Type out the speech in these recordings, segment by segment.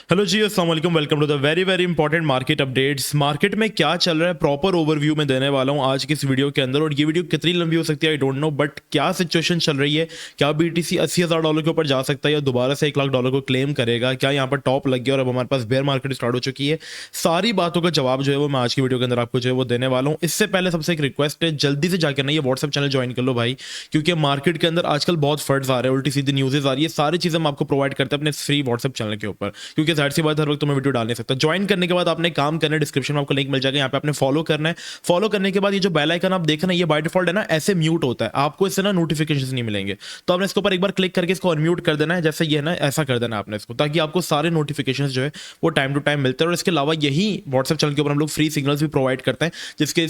Hello ji, अस्सलाम वालेकुम। Welcome to the very very important market updates. Market में क्या चल रहा है प्रॉपर ओवरव्यू में देने वाला हूं आज की इस वीडियो के अंदर। और ये वीडियो कितनी लंबी हो सकती है आई डोंट नो, बट क्या सिचुएशन चल रही है, क्या बीटीसी $80,000 के ऊपर जा सकता है या दोबारा से $1,00,000 को क्लेम करेगा, क्या यहाँ पर टॉप लग गया और अब हमारे पास बेयर मार्केट स्टार्ट हो चुकी है। सारी बातों का जवाब जो है वो मैं आज की वीडियो के अंदर आपको जो है वो देने वाला हूँ। इससे पहले सबसे एक रिक्वेस्ट है, जल्दी से जाकर ना ये व्हाट्सएप चैनल ज्वाइन कर लो भाई, क्योंकि मार्केट के अंदर आजकल बहुत फर्ड्स आ रहे हैं, उल्टी सीधी न्यूज़ आ रही है। सारी चीज़ें हम आपको प्रोवाइड करते हैं अपने फ्री व्हाट्सएप चैनल के ऊपर, क्योंकि जाहिर सी बात हर वक्त तुम्हें वीडियो डाल नहीं सकता। ज्वाइन करने के बाद आपने काम करना है, डिस्क्रिप्शन में आपको लिंक मिल जाएगा, यहाँ पे आपने फॉलो करना है। फॉलो करने के बाद ये जो बेल आइकन आप देख रहे हैं ये बाय डिफॉल्ट है ना ऐसे म्यूट होता है, आपको इससे ना नोटिफिकेशन नहीं मिलेंगे। तो आपने इसके ऊपर एक बार क्लिक करके इसको अनम्यूट कर देना है, जैसे ये है ना ऐसा कर देना है आपने इसको, ताकि आपको सारे नोटिफिकेशन जो है वो टाइम टू टाइम मिलते हैं। और इसके अलावा यही व्हाट्सएप चैनल के ऊपर हम लोग फ्री सिग्नल्स भी प्रोवाइड करते हैं, जिसके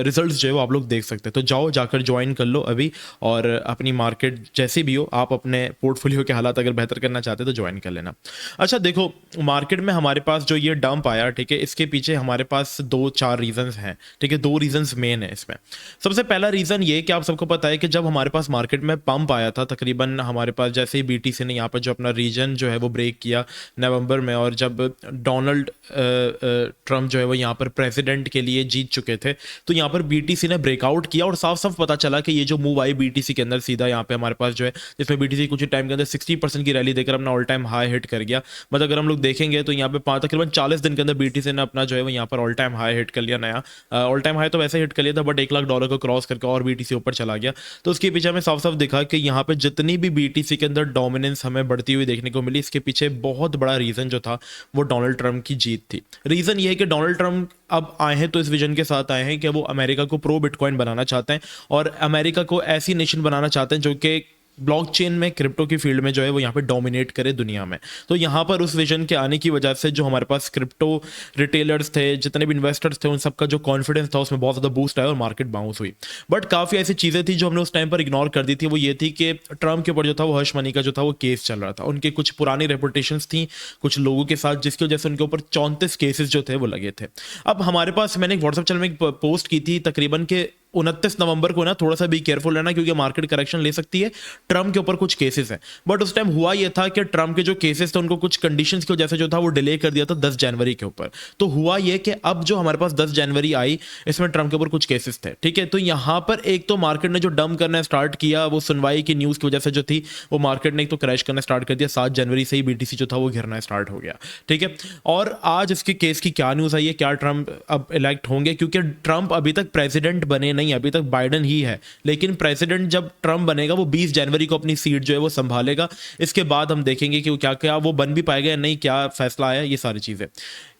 रिजल्ट जो है वो आप लोग देख सकते हैं। तो जाओ जाकर ज्वाइन कर लो अभी, और अपनी मार्केट जैसी भी हो आप अपने पोर्टफोलियो के हालात अगर बेहतर करना चाहते हैं तो ज्वाइन कर लेना। अच्छा देखो, मार्केट में हमारे पास जो ये डंप आया, ठीक है, इसके पीछे हमारे पास 2-4 रीजंस हैं, ठीक है। 2 रीजंस मेन है इसमें। सबसे पहला रीजन ये कि आप सबको पता है कि जब हमारे पास मार्केट में पंप आया था, तकरीबन हमारे पास जैसे ही बीटीसी ने यहाँ पर जो अपना रीजन जो है वो ब्रेक किया नवंबर में, और जब डोनाल्ड ट्रम्प जो है वो यहाँ पर प्रेसिडेंट के लिए जीत चुके थे, तो यहाँ पर बीटीसी ने ब्रेकआउट किया और साफ साफ पता चला कि ये जो मूव आई बीटीसी के अंदर सीधा यहाँ पे हमारे पास जो है, जिसमें बीटीसी कुछ ही टाइम के अंदर 60% की रैली देकर अपना ऑल टाइम हाई हिट कर गया। मतलब अगर हम लोग देखेंगे तो यहाँ पे तकरीबन 40 दिन के अंदर बीटीसी ने अपना जो है वो यहाँ पर ऑल टाइम हाई हिट कर लिया। नया ऑल टाइम हाई तो वैसे हिट कर लिया था, बट $1,00,000 को क्रॉस करके और बीटीसी ऊपर चला गया। तो उसके पीछे हमें साफ साफ दिखा कि यहाँ पे जितनी भी बीटीसी के अंदर डोमिनेंस हमें बढ़ती हुई देखने को मिली, इसके पीछे बहुत बड़ा रीजन जो था वो डोनाल्ड ट्रंप की जीत थी। रीजन ये है कि डोनाल्ड ट्रंप अब आए हैं तो इस विजन के साथ आए हैं कि वो अमेरिका को प्रो बिटकॉइन बनाना चाहते हैं और अमेरिका को ऐसी नेशन बनाना चाहते हैं जो कि ब्लॉकचेन में, क्रिप्टो की फील्ड में जो है वो यहाँ पे डोमिनेट करे दुनिया में। तो यहाँ पर उस विजन के आने की वजह से जो हमारे पास क्रिप्टो रिटेलर्स थे, जितने भी इन्वेस्टर्स थे, उन सबका जो कॉन्फिडेंस था उसमें बहुत ज़्यादा बूस्ट आया और मार्केट बाउंस हुई। बट काफ़ी ऐसी चीज़ें थी जो हमने उस टाइम पर इग्नोर कर दी थी। वो ये थी कि ट्रम्प के ऊपर जो था वो हर्ष मनी का जो था वो केस चल रहा था, उनके कुछ पुरानी रेपुटेशंस थी कुछ लोगों के साथ, जिसकी वजह से उनके ऊपर 34 केसेस जो थे वो लगे थे। अब हमारे पास, मैंने एक व्हाट्सएप चैनल में एक पोस्ट की थी तकरीबन के 29 नवंबर को ना, थोड़ा सा भी केयरफुल रहना क्योंकि मार्केट करेक्शन ले सकती है। ट्रम्प के ऊपर कुछ केसेस हैं, बट उस टाइम हुआ यह था कि ट्रम्प के जो केसेस थे उनको कुछ कंडीशंस की वजह से जो था वो डिले कर दिया था 10 जनवरी के ऊपर। तो हुआ यह कि अब जो हमारे पास 10 जनवरी आई, इसमें ट्रम्प के ऊपर कुछ केसेस थे, ठीक है। तो यहां पर एक तो मार्केट ने जो डंप करना स्टार्ट किया, वो सुनवाई की न्यूज़ की वजह से जो थी वो मार्केट ने एक तो क्रैश करना स्टार्ट कर दिया। 7 जनवरी से ही बीटीसी जो था वो गिरना स्टार्ट हो गया, ठीक है। और आज इसके केस की क्या न्यूज़ आई है, क्या ट्रम्प अब इलेक्ट होंगे, क्योंकि ट्रम्प अभी तक प्रेसिडेंट बने नहीं, अभी तक बाइडेन ही है। लेकिन प्रेसिडेंट जब ट्रम्प बनेगा वो 20 जनवरी को अपनी सीट जो है वो संभालेगा। इसके बाद हम देखेंगे कि क्या क्या वो बन भी पाएगा या नहीं, क्या फैसला आया, ये सारी चीज़ें।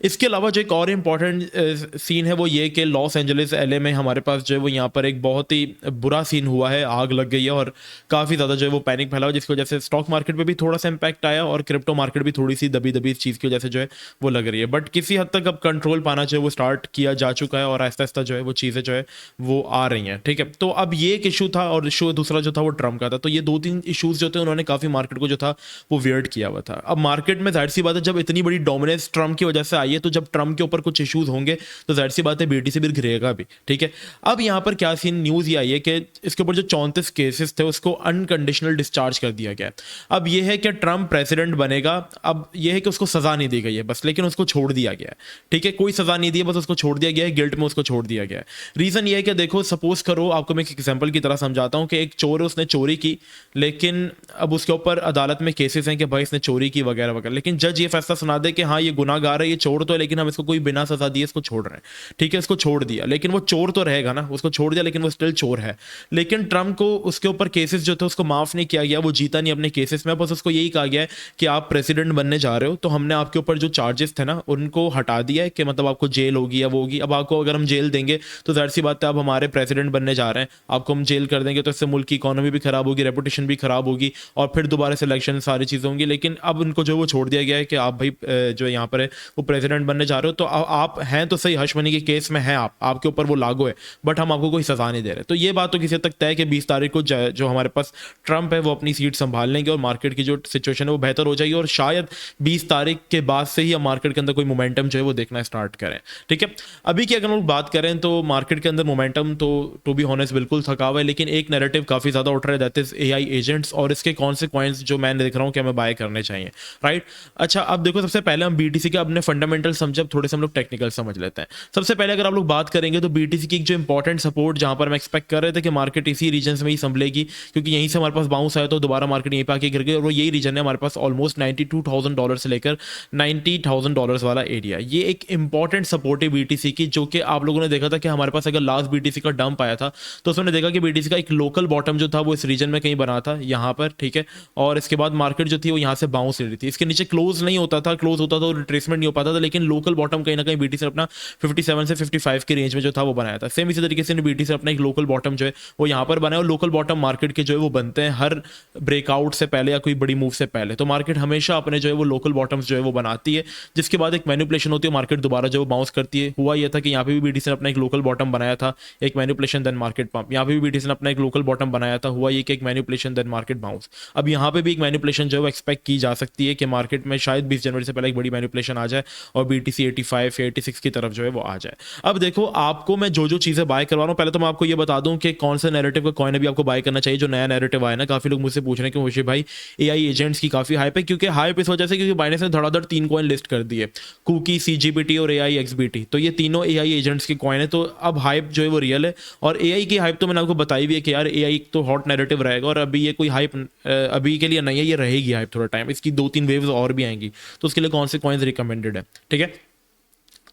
इसके अलावा जो एक और इम्पॉर्टेंट सीन है वो ये कि लॉस एंजलिस एलए में हमारे पास जो है वो यहाँ पर एक बहुत ही बुरा सीन हुआ है, आग लग गई है और काफ़ी ज़्यादा जो है वो पैनिक फैला हुआ, जिसकी वजह से स्टॉक मार्केट पे भी थोड़ा सा इंपैक्ट आया और क्रिप्टो मार्केट भी थोड़ी सी दबी दबी इस चीज़ की वजह से जो है वो लग रही है। बट किसी हद तक अब कंट्रोल पाना जो है वो स्टार्ट किया जा चुका है और आहिस्ता आहिस्ता जो है वो चीज़ें जो है वो आ रही हैं, ठीक है। तो अब ये एक इशू था और इशू दूसरा जो था वो ट्रम्प का था। तो ये 2-3 इशूज जो थे उन्होंने काफ़ी मार्केट को जो था वो वियर्ड किया हुआ था। अब मार्केट में जाहिर सी बात है जब इतनी बड़ी डोमिनेंस ट्रम्प की वजह से आई है, तो जब ट्रम्प के ऊपर कुछ इशूज होंगे तो जाहिर सी बात है बीटीसी भी गिरेगा भी, ठीक है। अब यहाँ पर क्या सीन न्यूज़ ये आई है कि इसके ऊपर जो 34 केसेस थे उसको अनकंडीशनल डिस्चार्ज कर दिया गया। अब यह है कि ट्रम्प प्रेसिडेंट बनेगा, अब यह है कि उसको सजा नहीं दी गई है बस, लेकिन उसको छोड़ दिया गया है, ठीक है। कोई सजा नहीं दी है, बस उसको छोड़ दिया गया है, गिल्ट में उसको छोड़ दिया गया है। रीज़न ये है कि देखो, सपोज करो, आपको मैं एक एग्जाम्पल की तरह समझाता हूँ कि एक चोर है, उसने चोरी की, लेकिन अब उसके ऊपर अदालत में केसेस हैं कि भाई इसने चोरी की वगैरह वगैरह, लेकिन जज ये फैसला सुना दे कि हाँ ये गुनाहगार है, ये चोर तो है, लेकिन हम इसको कोई बिना सजा दिए इसको छोड़ रहे हैं, ठीक है। इसको छोड़ दिया, लेकिन वो चोर तो रहेगा ना, उसको छोड़ दिया लेकिन वो स्टिल चोर है। लेकिन ट्रम्प को उसके ऊपर केसेस जो थे उसको माफ नहीं किया गया, वो जीता नहीं अपने केसेस में, बस उसको यही कहा गया है कि आप प्रेसिडेंट बनने जा रहे हो तो हमने आपके ऊपर जो चार्जेस थे ना उनको हटा दिया है, कि मतलब आपको जेल होगी या वो होगी। अब आपको अगर हम जेल देंगे तो जाहिर सी बात है आप हमारे प्रेसिडेंट बनने जा रहे हैं, आपको हम जेल कर देंगे तो इससे मुल्क की इकोनॉमी भी खराब होगी, रेपुटेशन भी खराब होगी और फिर दोबारा से इलेक्शन सारी चीज़ें होंगी। लेकिन अब उनको जो वो छोड़ दिया गया है कि आप भाई जो यहाँ पर है वो प्रेसिडेंट बनने जा रहे हो, तो आप हैं तो सही, हर्ष मनी के केस में हैं आप, आपके ऊपर वो लागू है, बट हम आपको कोई सजा नहीं दे रहे। तो ये बात तो किसी हद तक तय है कि 20 तारीख को जो हमारे पास ट्रम्प है वो अपनी सीट संभाल लेंगे और मार्केट की जो सिचुएशन है वो बेहतर हो जाएगी और शायद 20 तारीख के बाद से ही हम मार्केट के अंदर कोई मोमेंटम जो है वो देखना स्टार्ट करें, ठीक है। अभी की अगर हम लोग बात करें तो मार्केट के अंदर मोमेंटम तो टू बी ऑनेस्ट बिल्कुल थका हुआ है, लेकिन एक नैरेटिव काफ़ी ज़्यादा उठ रहा है, दैट इज एआई एजेंट्स, और इसके कौन से कॉइन्स जो मैं देख रहा हूँ कि हमें बाय करने चाहिए, राइट। अच्छा, अब देखो सबसे पहले हम बीटीसी के अपने फंडामेंटल समझे, अब थोड़े से हम लोग टेक्निकल समझ लेते हैं। सबसे पहले अगर आप लोग बात करेंगे तो बीटीसी की एक जो इंपॉर्टेंट सपोर्ट जहाँ पर हम एक्सपेक्ट कर रहे थे कि मार्केट इसी रीजन में ही संभलेगी, क्योंकि यहीं से हमारे पास बाउंस आया तो दोबारा मार्केट यहीं पे आके गिर गई, और वो यही रीजन है हमारे पास ऑलमोस्ट $92,000 से लेकर $90,000 वाला एरिया। ये एक इंपॉर्टेंट सपोर्ट है बीटीसी की, जो कि आप लोगों ने देखा था कि हमारे पास अगर लास्ट बीटीसी का डंप आया था तो उसमें देखा कि बीटीसी का एक लोकल बॉटम जो था वो इस रीजन में कहीं बना था यहाँ पर, ठीक है, और इसके बाद मार्केट जो थी वो यहाँ से बाउंस ले रही थी, इसके नीचे क्लोज नहीं होता था, क्लोज होता तो रिट्रेसमेंट नहीं हो पाता था, लेकिन लोकल बॉटम कहीं ना कहीं बीटीसी अपना 57 से 55 के रेंज में जो था वो बनाया था। सेम इसी तरीके से बीटीसी अपना एक लोकल बॉटम जो है वो यहाँ पर बनाया, और लोकल बॉटम मार्केट के जो है वो बनते हैं हर ब्रेकआउट से पहले या कोई बड़ी मूव से पहले, तो मार्केट हमेशा अपने जो है वो लोकल बॉटम्स जो है वो बनाती है, जिसके बाद एक मैनिपुलेशन होती है, मार्केट दोबारा जो बाउंस करती है। हुआ यह था कि यहाँ पे भी बीटीसी ने अपना एक लोकल बॉटम बनाया था, एक मैनिपुलेशन देन मार्केट पंप, यहाँ पे भी बीटीसी ने अपना एक लोकल बॉटम बनाया था, हुआ ये कि एक मैनिपुलेशन देन मार्केट बाउंस। अब यहाँ पे भी एक मैनिपुलेशन जो है वो एक्सपेक्ट की जा सकती है कि मार्केट में शायद 20 जनवरी से पहले एक बड़ी मैनिपुलेशन आ जाए और बीटीसी 85 या 86 की तरफ जो है वो आ जाए। अब देखो आपको मैं जो चीज़ें बाय करवा रहा हूँ, पहले तो मैं आपको ये बता दूं कि कौन सा नैरेटिव का कॉइन अभी आपको बाय करना चाहिए। जो नया नैरेटिव आया ना, काफी लोग मुझसे पूछ रहे हैं कि मुझे भाई एआई एजेंट्स की काफी हाइप है, क्योंकि हाइप इस वजह से क्योंकि बाइनेंस ने धड़ाधड़ 3 कॉइन लिस्ट कर दिए, कुकी, सीजीबीटी और एआई एक्सबीटी, तो ये तीनों एआई एजेंट्स के कॉइन है, तो अब हाइप जो है वो रियल है। और एआई की हाइप तो मैंने आपको बताई भी है कि यार एआई तो हॉट नैरेटिव रहेगा, और अभी ये कोई हाइप अभी के लिए नहीं है, ये रहेगी हाइप थोड़ा टाइम, इसकी 2-3 वेव्स और भी आएंगी, तो उसके लिए कौन से कॉइन्स रिकमेंडेड है, ठीक है।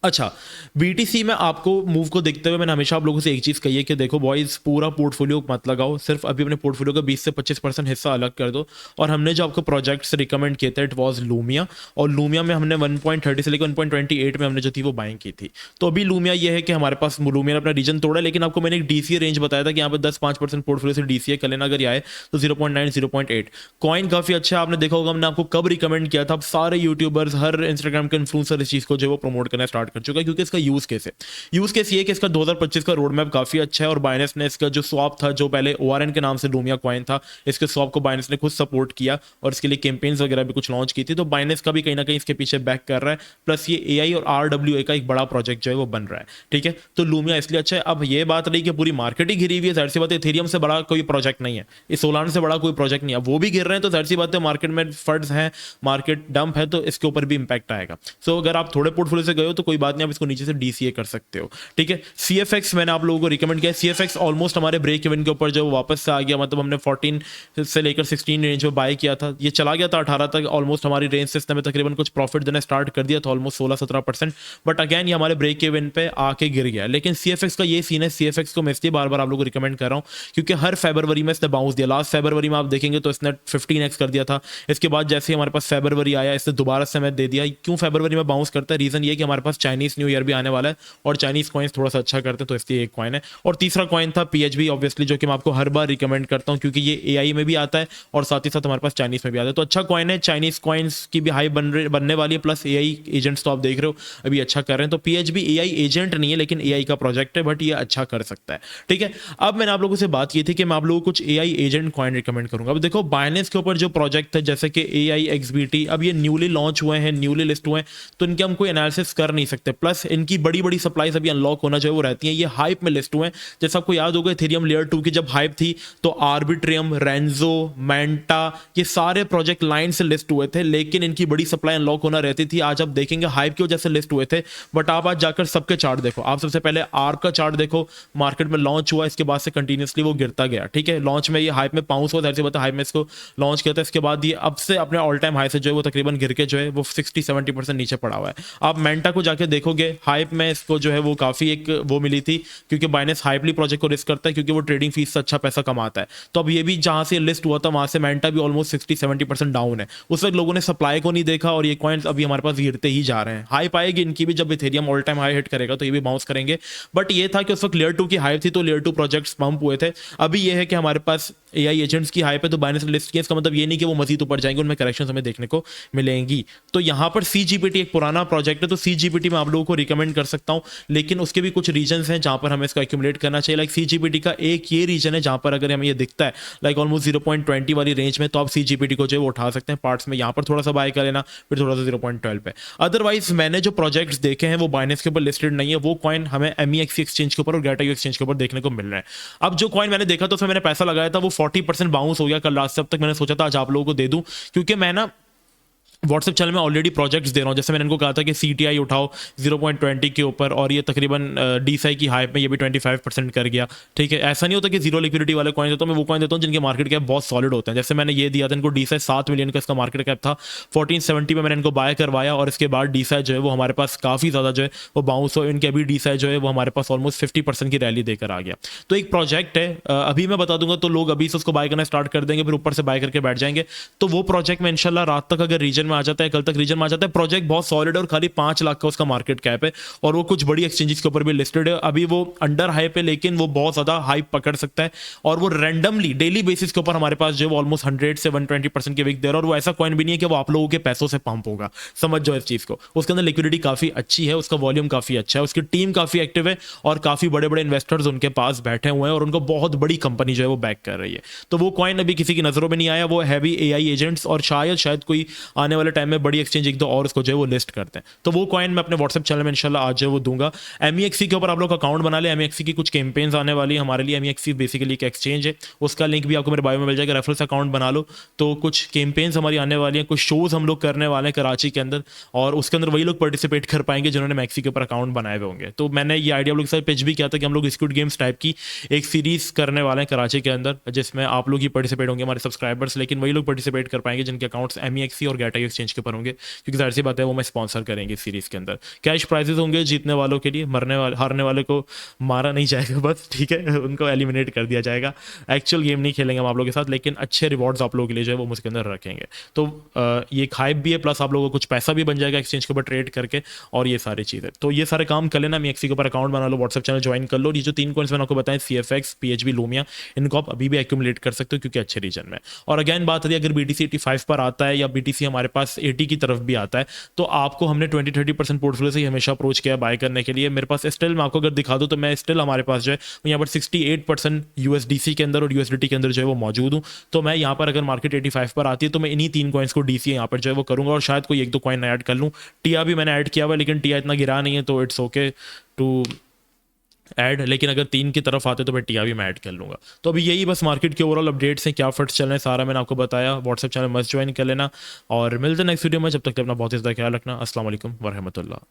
अच्छा, बीटीसी में आपको मूव को देखते हुए मैंने हमेशा आप लोगों से एक चीज़ कही है कि देखो बॉयज़, पूरा पोर्टफोलियो मत लगाओ, सिर्फ अभी अपने पोर्टफोलियो का 20 से 25% हिस्सा अलग कर दो। और हमने जो आपको प्रोजेक्ट्स रिकमेंड किए थे इट वाज लूमिया, और लूमिया में हमने 1.30 से लेकर 1.28 में हमने जो थी वो बाइंग की थी। तो अभी लूमिया ये है कि हमारे पास लूमिया ने अपना रीजन तोड़ा, लेकिन आपको मैंने एक डीसीए रेंज बताया था कि यहाँ पर 10-5% पोर्टफोलियो से डीसीए कर लेना, अगर ये आए तो 0.9 0.8 कॉइन काफ़ी अच्छा है। आपने देखा होगा हमने आपको कब रिकमेंड किया था, अब सारे यूट्यूबर्स, हर इंस्टाग्राम के इन्फ्लुएंसर इस चीज़ को जो वो प्रमोट करना स्टार्ट कर चुका है, क्योंकि इसका यूज केस है। यूज केस ये कि इसका 2025 का रोड मैप काफी अच्छा है, और बाइनेंस ने इसका जो स्वैप था, जो पहले ओआरएन के नाम से लूमिया कॉइन था, इसके स्वैप को बाइनेंस ने खुद सपोर्ट किया और इसके लिए कैंपेन्स वगैरह भी कुछ लॉन्च की थी, तो बाइनेंस का भी कहीं ना कहीं इसके पीछे बैक कर रहा है। प्लस ये एआई और आरडब्ल्यूए का एक बड़ा प्रोजेक्ट जो है वो बन रहा है, ठीक है, तो लूमिया इसलिए अच्छा है। अब ये बात रही कि पूरी मार्केट ही गिरी हुई है, जाहिर सी बात है इथेरियम से बड़ा कोई प्रोजेक्ट नहीं है, इस सोलाना से बड़ा कोई प्रोजेक्ट नहीं है, वो भी गिर रहे हैं, तो जाहिर सी बात है मार्केट में फंड्स हैं, मार्केट डंप है, तो इसके ऊपर भी इंपैक्ट आएगा। सो अगर आप थोड़े पोर्टफोलियो से गए हो तो कोई बात नहीं, आप इसको नीचे से डीसीए कर सकते हो, ठीक है। सीएफएक्स मैंने आप लोगों को रिकमेंड किया, सीएफएक्स ऑलमोस्ट हमारे ब्रेक इवन के ऊपर जो वापस से आ गया, मतलब हमने 14 से लेकर 16 रेंज में बाय किया था, ये चला गया था 18 तक, ऑलमोस्ट हमारी रेंज से इसने तकरीबन कुछ प्रॉफिट देना स्टार्ट कर दिया था, ऑलमोस्ट 16-17%, बट अगैन ये हमारे ब्रेक इवन पे आके गिर गया। लेकिन सीएफएक्स का ये सीन है, सीएफएक्स को मैं इसलिए बार बार आप लोगों को रिकमेंड कर रहा हूँ क्योंकि हर फरवरी में इसने बाउंस दिया। लास्ट फरवरी में आप देखेंगे तो इसने 15x कर दिया था, इसके बाद जैसे ही हमारे पास फरवरी आया इसने दोबारा से मैं दे दिया। क्यों फरवरी में बाउंस करता है, रीजन ये कि हमारे पास चाइनीज न्यू ईयर भी आने वाला है और चाइनीज कॉइन्स थोड़ा सा अच्छा करते हैं, तो इसलिए एक कॉइन है। और तीसरा कॉइन था पीएचबी ऑब्वियसली, जो कि मैं आपको हर बार रिकमेंड करता हूं क्योंकि ये एआई में भी आता है और साथ ही साथ हमारे पास चाइनीज में भी आता है, तो अच्छा कॉइन है। चाइनीज कॉइन्स की भी हाई बनने वाली है, प्लस एआई एजेंट्स तो आप देख रहे हो अभी अच्छा कर रहे हैं, तो पीएचबी एआई एजेंट नहीं है लेकिन एआई का प्रोजेक्ट है, बट ये अच्छा कर सकता है, ठीक है। अब मैंने आप लोगों से बात की थी कि मैं आप लोगों को कुछ एआई एजेंट कॉइन रिकमेंड करूंगा। अब देखो बाइनेंस के ऊपर जो प्रोजेक्ट है जैसे कि एआई एक्सबीटी, अब ये न्यूली लॉन्च हुए हैं, न्यूली लिस्ट हुए हैं, तो इनके हम कोई एनालिसिस कर नहीं सकते, प्लस इनकी बड़ी बड़ी सप्लाईज अभी अनलॉक होना जो है वो रहती है। ये हाइप में लिस्ट हुए हैं, जैसे आपको याद होगा इथेरियम लेयर 2 की जब हाइप थी तो आर्बिट्रियम, रेंजो, मेंटा, ये सारे प्रोजेक्ट लाइन से लिस्ट हुए थे, लेकिन इनकी बड़ी सप्लाई अनलॉक होना रहती थी। आज आप देखेंगे हाइप की वजह से लिस्ट हुए थे, बट आप आज जाकर सबके चार्ट देखो, आप सबसे पहले आर्क का चार्ट देखो, मार्केट में लॉन्च हुआ, इसके बाद से कंटिन्यूसली वो गिरता गया, ठीक है। लॉन्च में ये हाइप में पाउंस हुआ, ऐसे बता हाइप में इसको लॉन्च किया था, इसके बाद ये अब से अपने ऑल टाइम हाई से जो है वो तकरीबन गिर के जो है वो 60-70% नीचे पड़ा हुआ है। आप मेंटा को जाके देखोगे, हाइप में इसको जो है वो काफी एक वो मिली थी, क्योंकि बाइनेंस हाइपली प्रोजेक्ट को रिस्क करता है क्योंकि वो ट्रेडिंग फीस से अच्छा पैसा कमाता है। तो अब ये भी जहां से लिस्ट हुआ था वहां से मेंटा भी ऑलमोस्ट 60-70% डाउन है। उस वक्त लोगों ने सप्लाई को नहीं देखा और ये कॉइन्स अभी हमारे पास गिरते ही जा रहे हैं। हाइप आएगी इनकी भी, जब Ethereum all time high hit करेगा तो ये भी बाउंस करेंगे, बट ये था कि उस वक्त लेयर 2 की हाइप थी तो लेयर 2 प्रोजेक्ट्स पंप हुए थे। अभी ये है कि हमारे पास एआई एजेंट्स की हाइप है तो बाइनेंस ने लिस्ट किया, इसका मतलब ये नहीं कि वो मजीद ऊपर जाएंगे, उनमें करेक्शन हमें देखने को मिलेंगी। तो यहाँ पर सीजीपीटी एक पुराना प्रोजेक्ट है, तो सीजीपीटी मैं आप लोगों को रिकमेंड कर सकता हूँ, लेकिन उसके भी कुछ रीजन्स हैं जहाँ पर हमें इसको एक्यूमुलेट करना चाहिए। लाइक CGPT का एक ये रीजन है जहाँ पर अगर हमें ये दिखता है लाइक ऑलमोस्ट 0.20 वाली रेंज में, तो आप CGPT को जो है वो उठा सकते हैं पार्ट्स में, यहाँ पर थोड़ा सा बाय कर लेना, फिर थोड़ा सा 0.12 पे। अदरवाइज मैंने जो प्रोजेक्ट्स देखे हैं वो बाइनेंस के ऊपर लिस्टेड नहीं है, वो कॉइन हमें MEXC एक्सचेंज के ऊपर और गेटा एक्सचेंज के ऊपर देखने को मिल रहा है। अब जो कॉइन मैंने देखा तो उसमें मैंने पैसा लगाया था, वो 40% बाउंस हो गया कल रात से। अब तक मैंने सोचा था आज आप लोगों को दे दूं, क्योंकि मैं ना व्हाट्सएप चैनल में ऑलरेडी प्रोजेक्ट्स दे रहा हूँ। जैसे मैंने इनको कहा था कि CTI उठाओ 0.20 के ऊपर, और ये तकरीबन DeSci की हाइप में ये भी 25% कर गया। ठीक है, ऐसा नहीं होता कि जीरो लिक्विडिटी वाले कॉइन देता हूँ, मैं वो कॉइन देता हूँ जिनके मार्केट कैप बहुत सॉलिड होते हैं। जैसे मैंने ये दिया था इनको DeSci 7 मिलियन का इसका मार्केट कैप था, 1470 में मैंने इनको बाय करवाया, और इसके बाद DeSci जो है वो हमारे पास काफ़ी ज़्यादा जो है वो बाउंस हो, इनके अभी DeSci जो है वो हमारे पास ऑलमोस्ट 50% की रैली देकर आ गया। तो एक प्रोजेक्ट है, अभी मैं बता दूंगा तो लोग अभी से उसको बाय करना स्टार्ट कर देंगे, फिर ऊपर से बाय करके बैठ जाएंगे। तो वो प्रोजेक्ट में इंशाल्लाह रात तक अगर रीजन में आ जाता है, कल तक में आ जाता है, प्रोजेक्ट बहुत सॉलिड है और खाली 5 लाख का उसका मार्केट कैप है, और वो कुछ बड़ी एक्सचेंजेस के ऊपर भी लिस्टेड है। अभी वो अंडर हाइप है, लेकिन वो बहुत ज्यादा हाइप पकड़ सकता है, और वो रैंडमली डेली बेसिस के ऊपर हमारे पास जो है ऑलमोस्ट 100 से 120% के विक दे रहा है। और वो ऐसा कॉइन भी नहीं है कि वो आप लोगों के पैसों से पंप होगा, समझ जाओ इस चीज को। उसके अंदर लिक्विडिटी काफी अच्छी है, उसका वॉल्यूम काफी अच्छा है, उसकी टीम काफी एक्टिव है, और काफी बड़े बड़े इन्वेस्टर्स उनके पास बैठे हुए हैं, और उनको बहुत बड़ी कंपनी जो है वो बैक कर रही है। तो वो कॉइन अभी किसी की नजरों में नहीं आया, वो है भी AI एजेंट्स, और शायद कोई आने वाले टाइम में बड़ी एक्सचेंज एक दो और उसको जो है वो लिस्ट करते हैं। तो वो कॉइन मैं अपने व्हाट्सएप चैनल में इंशाल्लाह आज जो है वो दूंगा। MEXC के ऊपर आप लोग अकाउंट बना ले, MEXC की कुछ कैंपेन्स आने वाली है हमारे लिए। MEXC बेसिकली एक एक्सचेंज है, उसका लिंक भी आपको मेरे बायो में मिल जाएगा, रेफरल से अकाउंट बना लो। तो कुछ कैंपेन्स हमारी आने वाली हैं, कुछ शोज हम लोग करने वाले हैं कराची के अंदर, और उसके अंदर वही लोग पार्टिसिपेट कर पाएंगे जिन्होंने MEXC के ऊपर अकाउंट बनाए हुए होंगे। तो मैंने ये आइडिया आप लोग के साथ पिच भी किया था कि हम लोग स्क्विड गेम्स टाइप की एक सीरीज करने वाले हैं कराची के अंदर, जिसमें आप लोग ही पार्टिसिपेट होंगे, हमारे सब्सक्राइबर्स, लेकिन वही लोग पार्टिसिपेट कर पाएंगे जिनके अकाउंट्स MEXC और गेटा एक्सचेंज के ऊपर होंगे, क्योंकि जाहिर सी बात है वो मैं स्पॉन्सर करेंगे सीरीज के अंदर। कैश प्राइजेस होंगे जीतने वालों के लिए, हारने वाले को मारा नहीं जाएगा बस, ठीक है, उनको एलिमिनेट कर दिया जाएगा। एक्चुअल गेम नहीं खेलेंगे हम आप लोगों के साथ, लेकिन अच्छे रिवॉर्ड्स आप लोगों के लिए जो है वो मुझके अंदर रखेंगे। तो ये एक हाइप भी है, प्लस आप लोगों को कुछ पैसा भी बन जाएगा एक्सचेंज के ऊपर ट्रेड करके, और ये सारी चीज़ें। तो ये सारे काम कर लेना, MEXC के ऊपर अकाउंट बना लो, व्हाट्सएप चैनल ज्वाइन कर लो। ये जो 3 कॉइन्स मैंने आपको बताएं, CFX, PHB, लूमिया, इनको आप अभी भी एक्यूमुलेट कर सकते हो क्योंकि अच्छे रीजन में। और अगैन बात है, अगर BTC 85 पर आता है या BTC हमारे पास 80 की तरफ भी आता है, तो आपको हमने 20-30% पोर्टफोलियो से ही हमेशा अप्रोच किया बाय करने के लिए। मेरे पास स्टिल, मैं आपको अगर दिखा दूं तो मैं स्टिल हमारे पास जो है यहाँ पर 68% USDC के अंदर और USDT के अंदर जो है वो मौजूद हूँ। तो मैं यहाँ पर अगर मार्केट 85 पर आती है तो मैं इन्हीं 3 कॉइन्स को DC यहाँ पर जो है वो करूँगा, और शायद कोई 1-2 कॉइन ऐड कर लूँ। टिया भी मैंने ऐड किया हुआ है, लेकिन टिया इतना गिरा नहीं है, तो इट्स ओके टू ऐड। लेकिन अगर 3 की तरफ आते तो मैं टिया भी मैं ऐड कर लूँगा। तो अभी यही बस मार्केट के ओवरऑल अपडेट्स हैं, क्या फट्स चल रहे हैं, सारा मैंने आपको बताया। व्हाट्सएप चैनल मस्ट ज्वाइन कर लेना, और मिलते हैं नेक्स्ट वीडियो में। जब तक अपना बहुत ही ज़्यादा ख्याल रखना। अस्सलाम वालेकुम व रहमतुल्लाह।